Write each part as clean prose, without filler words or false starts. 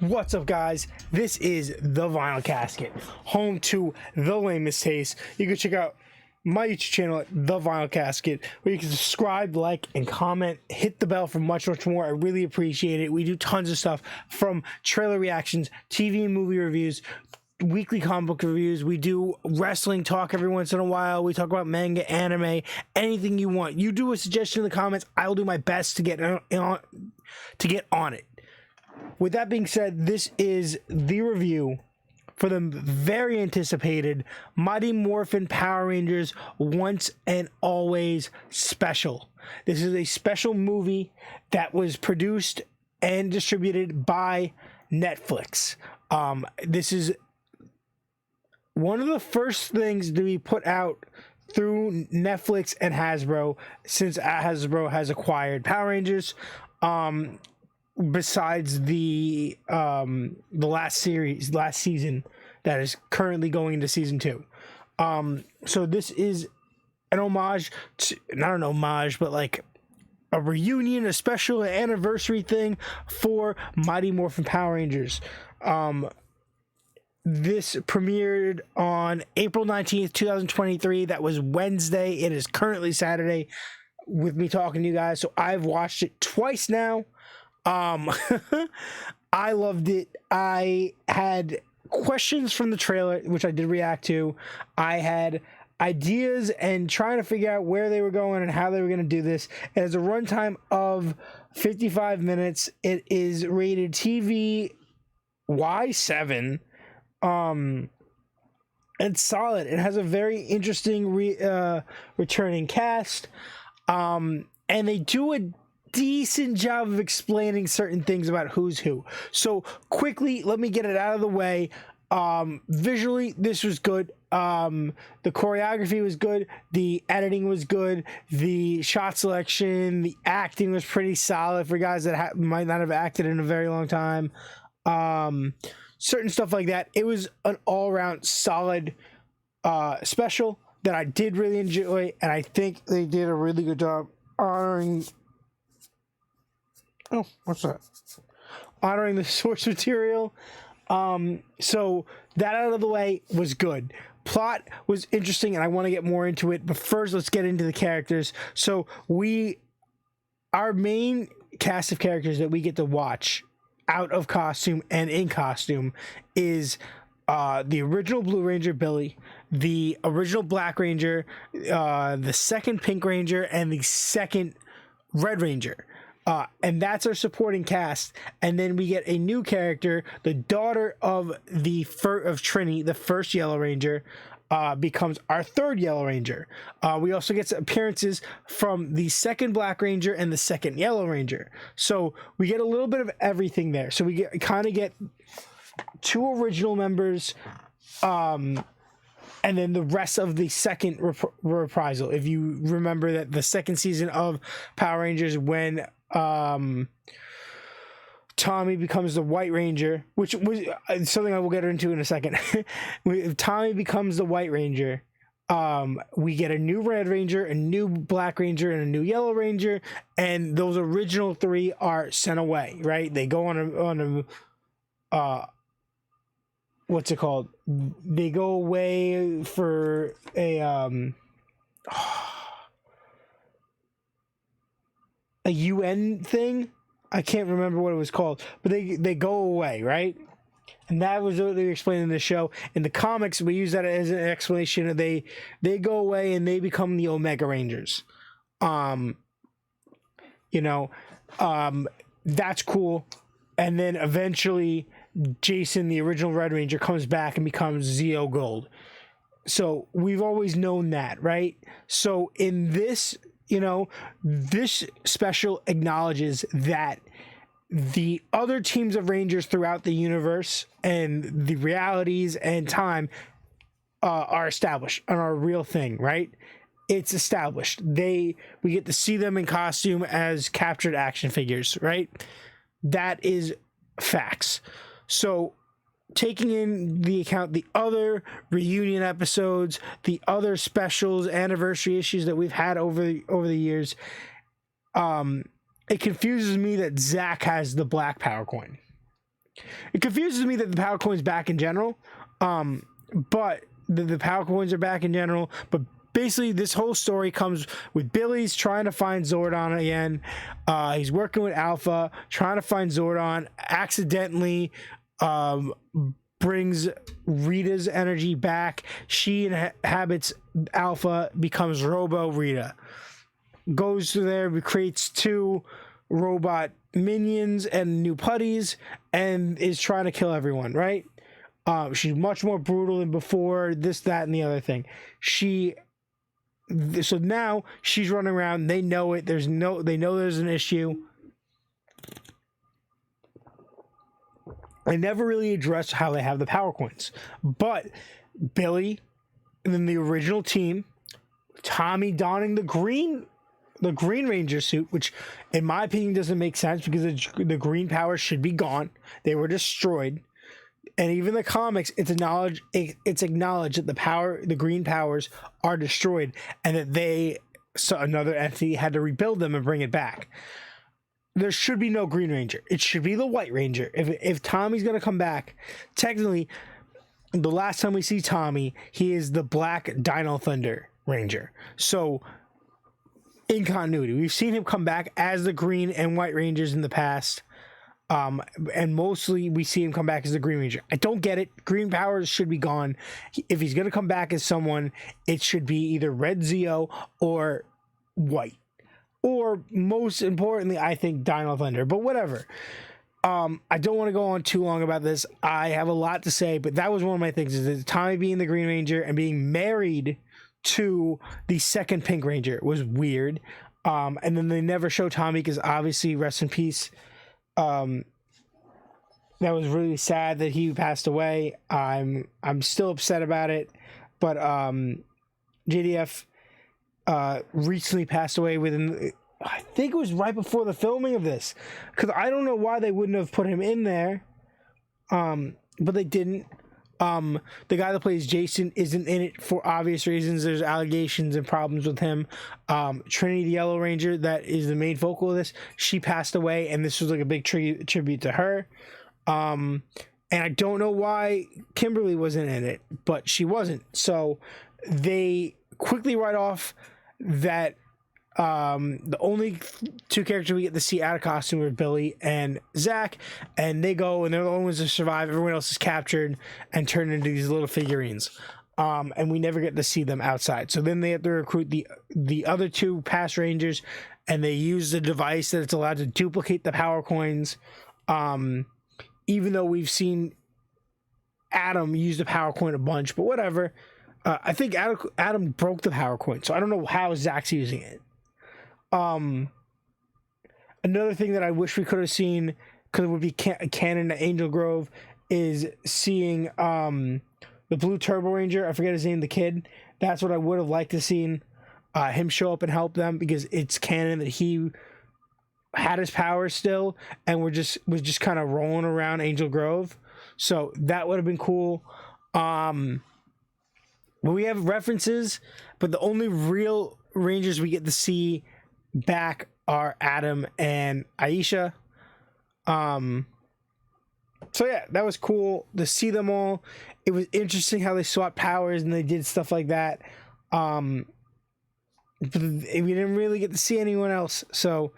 What's up, guys? This is the Vinyl Casket, home to the lamest taste. You can check out my YouTube channel at the Vinyl Casket, where you can subscribe, like, and comment. Hit the bell for much more. I really appreciate it. We do tons of stuff, from trailer reactions, TV and movie reviews, weekly comic book reviews. We do wrestling talk every once in a while. We talk about manga, anime, anything you want. You do a suggestion in the comments, I'll do my best to get on it. With that being said, this is the review for the very anticipated Mighty Morphin Power Rangers Once and Always special. This is a special movie that was produced and distributed by Netflix. This is one of the first things to be put out through Netflix and Hasbro, since Hasbro has acquired Power Rangers. Besides the last season that is currently going into season 2. So this is an homage to, not an homage, but like a reunion, a special anniversary thing for Mighty Morphin Power Rangers. This premiered on April 19th, 2023. That was Wednesday. It is currently Saturday with me talking to you guys. So I've watched it twice now. I loved it. I had questions from the trailer, which I did react to. I had ideas and trying to figure out where they were going and how they were going to do this. It has a runtime of 55 minutes. It is rated TV Y7. It's solid. It has a very interesting returning cast. And they do a decent job of explaining certain things about who's who. So quickly, let me get it out of the way. Visually, this was good. The choreography was good. The editing was good. The shot selection, the acting was pretty solid for guys that might not have acted in a very long time. Certain stuff like that. It was an all-around solid special that I did really enjoy, and I think they did a really good job honoring... Oh, what's that? Honoring the source material. So that out of the way was good. Plot was interesting, and I want to get more into it. But first, let's get into the characters. So our main cast of characters that we get to watch out of costume and in costume is the original Blue Ranger, Billy, the original Black Ranger, the second Pink Ranger, and the second Red Ranger. And that's our supporting cast. And then we get a new character, the daughter of Trini, the first Yellow Ranger, becomes our third Yellow Ranger. We also get appearances from the second Black Ranger and the second Yellow Ranger. So we get a little bit of everything there. So we kind of get two original members, and then the rest of the second reprisal. If you remember that the second season of Power Rangers, when Tommy becomes the White Ranger, which was something I will get into in a second. If Tommy becomes the White Ranger, we get a new Red Ranger, a new Black Ranger, and a new Yellow Ranger, and those original three are sent away, right? They go on a what's it called? They go away for a UN thing. I can't remember what it was called, but they go away, right? And that was what they were explaining in the show. In the comics, we use that as an explanation. They go away and they become the Omega Rangers. That's cool. And then eventually Jason, the original Red Ranger, comes back and becomes Zeo Gold. So we've always known that, right? So in this, this special acknowledges that the other teams of Rangers throughout the universe and the realities and time are established and are a real thing, right? It's established. We get to see them in costume as captured action figures, right? That is facts. So taking in the account the other reunion episodes, the other specials, anniversary issues that we've had over the years, it confuses me that Zach has the black power coin. It confuses me that the power coin's back in general, but the power coins are back in general. But basically, this whole story comes with Billy's trying to find Zordon again. He's working with Alpha, trying to find Zordon. Accidentally, brings Rita's energy back. She inhabits Alpha, becomes Robo Rita. Goes through there, creates 2 robot minions and new putties, and is trying to kill everyone, right? She's much more brutal than before, this, that, and the other thing. So now she's running around, they know it, they know there's an issue. They never really address how they have the power coins. But Billy, and then the original team, Tommy donning the Green Ranger suit, which in my opinion doesn't make sense because the green powers should be gone. They were destroyed. And even the comics, it's acknowledged that the green powers are destroyed, and that another entity had to rebuild them and bring it back. There should be no Green Ranger. It should be the White Ranger. If Tommy's gonna come back, technically, the last time we see Tommy, he is the Black Dino Thunder Ranger. So, in continuity, we've seen him come back as the Green and White Rangers in the past. And mostly we see him come back as the Green Ranger. I don't get it. Green powers should be gone. If he's gonna come back as someone, it should be either Red Zeo or White. Or most importantly, I think Dino Thunder, but whatever. I don't want to go on too long about this. I have a lot to say, but that was one of my things, is that Tommy being the Green Ranger and being married to the second Pink Ranger was weird. And then they never show Tommy because obviously, rest in peace. That was really sad that he passed away. I'm still upset about it, but JDF recently passed away within, I think it was right before the filming of this, because I don't know why they wouldn't have put him in there, but they didn't. The guy that plays Jason isn't in it for obvious reasons. There's allegations and problems with him. Trinity the Yellow Ranger, that is the main focal of this, she passed away, and this was like a big tribute to her. And I don't know why Kimberly wasn't in it, but she wasn't. So they quickly write off that the only 2 characters we get to see out of costume are Billy and Zach, and they go and they're the only ones to survive. Everyone else is captured and turned into these little figurines, and we never get to see them outside. So then they have to recruit the other 2 past Rangers, and they use the device that it's allowed to duplicate the power coins, even though we've seen Adam use the power coin a bunch, but whatever. I think Adam broke the power coin, so I don't know how Zach's using it. Another thing that I wish we could have seen, because it would be canon to Angel Grove, is seeing the Blue Turbo Ranger. I forget his name, the kid. That's what I would have liked to seen, him show up and help them, because it's canon that he had his powers still and was just kind of rolling around Angel Grove. So that would have been cool. But we have references, but the only real Rangers we get to see back are Adam and Aisha. So yeah, that was cool to see them all. It was interesting how they swapped powers and they did stuff like that. But we didn't really get to see anyone else, so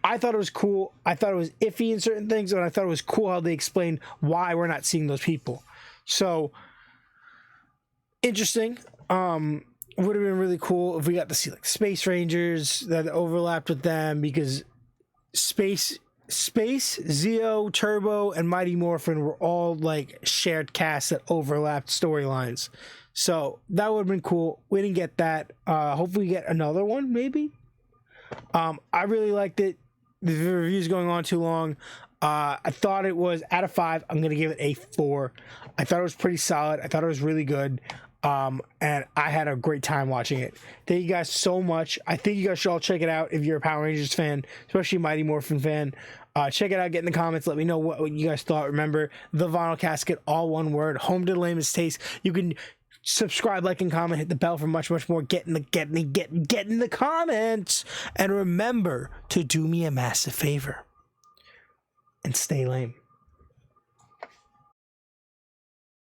I thought it was cool. I thought it was iffy in certain things, and I thought it was cool how they explained why we're not seeing those people. So interesting. Would have been really cool if we got to see like Space Rangers that overlapped with them, because Space, Zeo, Turbo, and Mighty Morphin were all like shared casts that overlapped storylines. So that would have been cool. We didn't get that. Hopefully we get another one, maybe. I really liked it. The review's going on too long. I thought it was, out of 5, I'm going to give it a 4. I thought it was pretty solid. I thought it was really good. And I had a great time watching it. Thank you guys so much. I think you guys should all check it out if you're a Power Rangers fan, especially a Mighty Morphin fan. Check it out, get in the comments, let me know what you guys thought. Remember, the Vinyl Casket, all one word, home to the lamest taste. You can subscribe, like, and comment, hit the bell for much more. Get in the comments, and remember to do me a massive favor and stay lame.